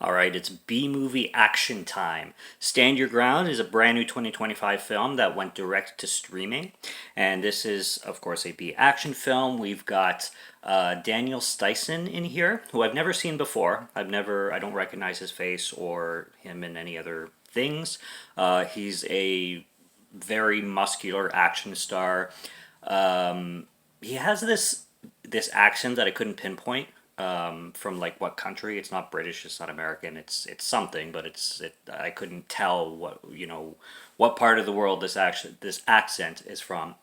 All right, it's B movie action time. Stand Your Ground is a brand new 2025 film that went direct to streaming. And this is, of course, a B action film. We've got Daniel Stuyson in here, who I've never seen before. I don't recognize his face or him in any other things. He's a very muscular action star. He has this accent that I couldn't pinpoint from like what country. It's not British. It's not American. It's something, but I couldn't tell what part of the world this accent is from.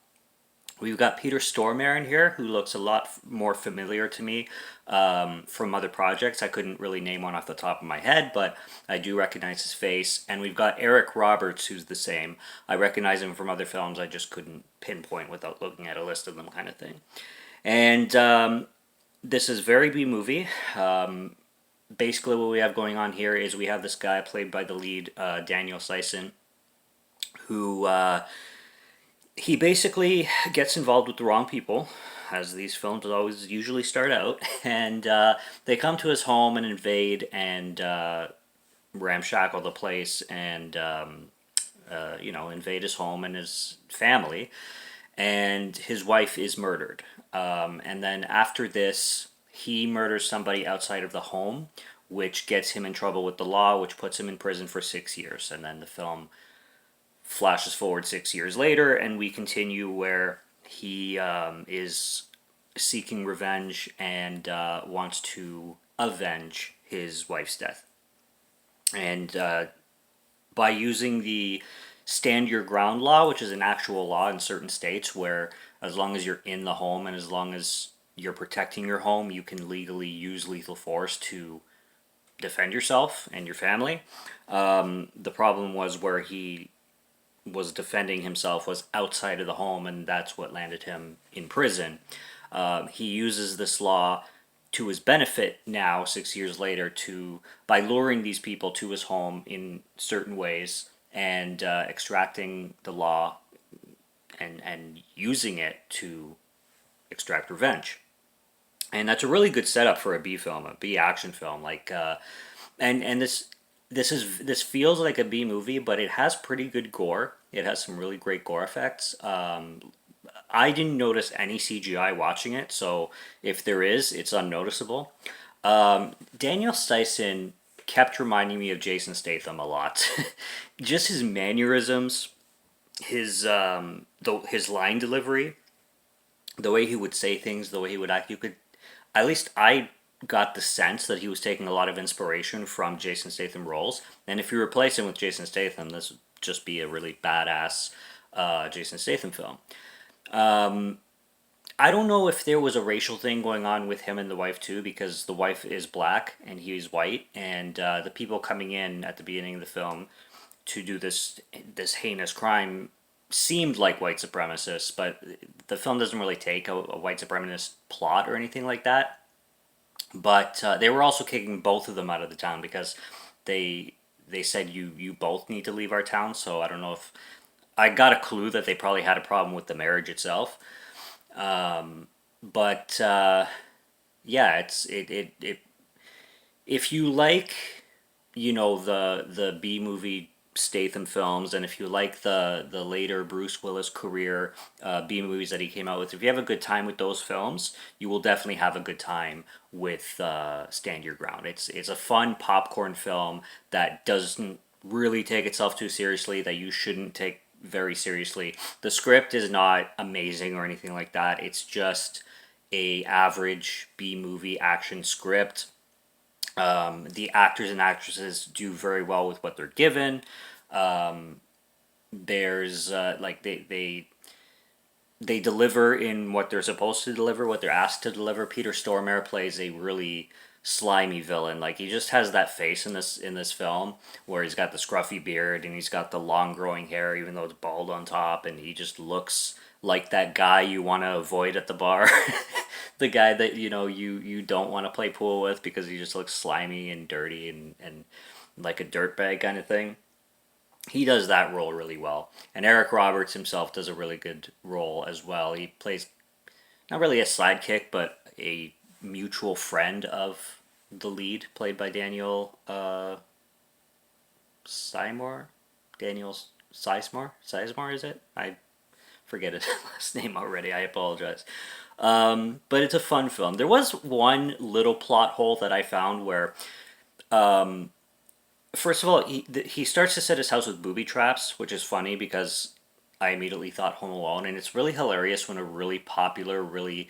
We've got Peter Stormare in here, who looks a lot more familiar to me from other projects. I couldn't really name one off the top of my head, but I do recognize his face. And we've got Eric Roberts, who's the same. I recognize him from other films. I just couldn't pinpoint without looking at a list of them, kind of thing. And this is very B movie. Basically, what we have going on here is we have this guy played by the lead, Daniel Sison, who he basically gets involved with the wrong people, as these films always usually start out, and they come to his home and invade and ramshackle the place and invade his home and his family, and his wife is murdered. And then after this, he murders somebody outside of the home, which gets him in trouble with the law, which puts him in prison for 6 years. And then the film flashes forward 6 years later, and we continue where he is seeking revenge and wants to avenge his wife's death. And by using the stand your ground law, which is an actual law in certain states where as long as you're in the home and as long as you're protecting your home, you can legally use lethal force to defend yourself and your family. The problem was where he was defending himself was outside of the home, and that's what landed him in prison. He uses this law to his benefit now, 6 years later, to by luring these people to his home in certain ways and extracting the law and using it to extract revenge. And that's a really good setup for a B film, a B action film. And this feels like a B movie, but it has pretty good gore. It has some really great gore effects. I didn't notice any CGI watching it, so if there is, it's unnoticeable. Daniel Stuyson kept reminding me of Jason Statham a lot. Just his mannerisms, his line delivery, the way he would say things, the way he would act. At least I got the sense that he was taking a lot of inspiration from Jason Statham roles. And if you replace him with Jason Statham, this would just be a really badass Jason Statham film. I don't know if there was a racial thing going on with him and the wife too, because the wife is black and he's white, and the people coming in at the beginning of the film to do this heinous crime seemed like white supremacists, but the film doesn't really take a white supremacist plot or anything like that. But they were also kicking both of them out of the town because they said you both need to leave our town. So I don't know if I got a clue that they probably had a problem with the marriage itself. But yeah, if you like, the B movie Statham films, and if you like the later Bruce Willis career B movies that he came out with, if you have a good time with those films, you will definitely have a good time with Stand Your Ground. It's a fun popcorn film that doesn't really take itself too seriously, that you shouldn't take very seriously. The script is not amazing or anything like that. It's just a average B movie action script. The actors and actresses do very well with what they're given. There's they deliver in what they're supposed to deliver, what they're asked to deliver. Peter Stormare plays a really slimy villain. Like, he just has that face in this film where he's got the scruffy beard and he's got the long growing hair, even though it's bald on top, and he just looks like that guy you want to avoid at the bar. The guy that you don't want to play pool with because he just looks slimy and dirty and like a dirtbag kind of thing. He does that role really well. And Eric Roberts himself does a really good role as well. He plays not really a sidekick, but a mutual friend of the lead, played by Daniel Seymour. Daniel Sizemore, is it? I forget his last name already. I apologize. But it's a fun film. There was one little plot hole that I found where, first of all, he starts to set his house with booby traps, which is funny because I immediately thought Home Alone, and it's really hilarious when a really popular, really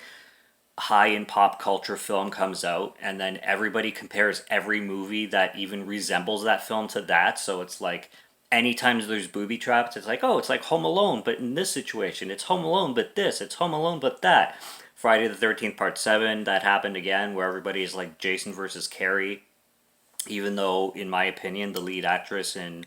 high in pop culture film comes out, and then everybody compares every movie that even resembles that film to that. So it's like anytime there's booby traps, it's like, oh, it's like Home Alone, but in this situation, it's Home Alone, but this, it's Home Alone, but that. Friday the 13th, Part 7, that happened again, where everybody's like Jason versus Carrie, even though, in my opinion, the lead actress in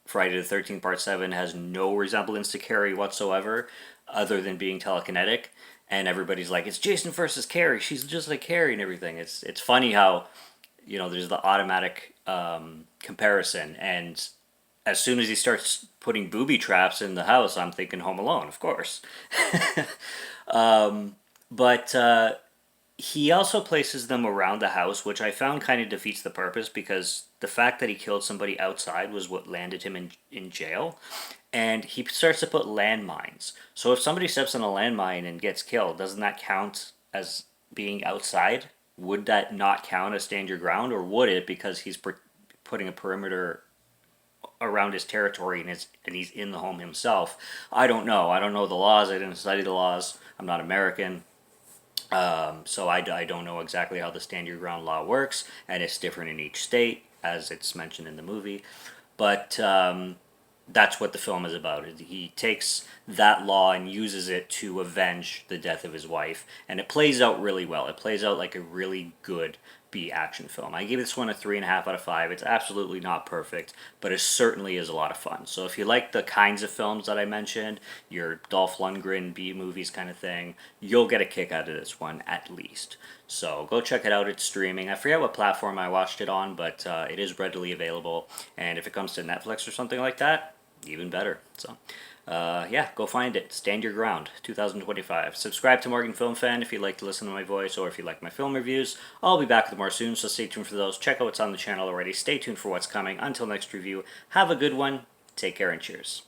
Friday the 13th, Part 7 has no resemblance to Carrie whatsoever, other than being telekinetic. And everybody's like, it's Jason versus Carrie. She's just like Carrie and everything. It's funny how, there's the automatic comparison. And as soon as he starts putting booby traps in the house, I'm thinking Home Alone, of course. But he also places them around the house, which I found kind of defeats the purpose because the fact that he killed somebody outside was what landed him in jail. And he starts to put landmines. So if somebody steps on a landmine and gets killed, doesn't that count as being outside? Would that not count as stand your ground, or would it because he's putting a perimeter around his territory and he's in the home himself? I don't know. I don't know the laws. I didn't study the laws. I'm not American. So I don't know exactly how the stand your ground law works, and it's different in each state, as it's mentioned in the movie. But that's what the film is about. He takes that law and uses it to avenge the death of his wife, and it plays out really well. It plays out like a really good B action film. I gave this one a 3.5 out of 5. It's absolutely not perfect, but it certainly is a lot of fun. So if you like the kinds of films that I mentioned, your Dolph Lundgren B movies kind of thing, you'll get a kick out of this one at least. So go check it out. It's streaming. I forget what platform I watched it on, but it is readily available. And if it comes to Netflix or something like that, even better. So, yeah, go find it. Stand Your Ground, 2025. Subscribe to Morgan Film Fan if you'd like to listen to my voice or if you like my film reviews. I'll be back with more soon, so stay tuned for those. Check out what's on the channel already. Stay tuned for what's coming. Until next review, have a good one. Take care and cheers.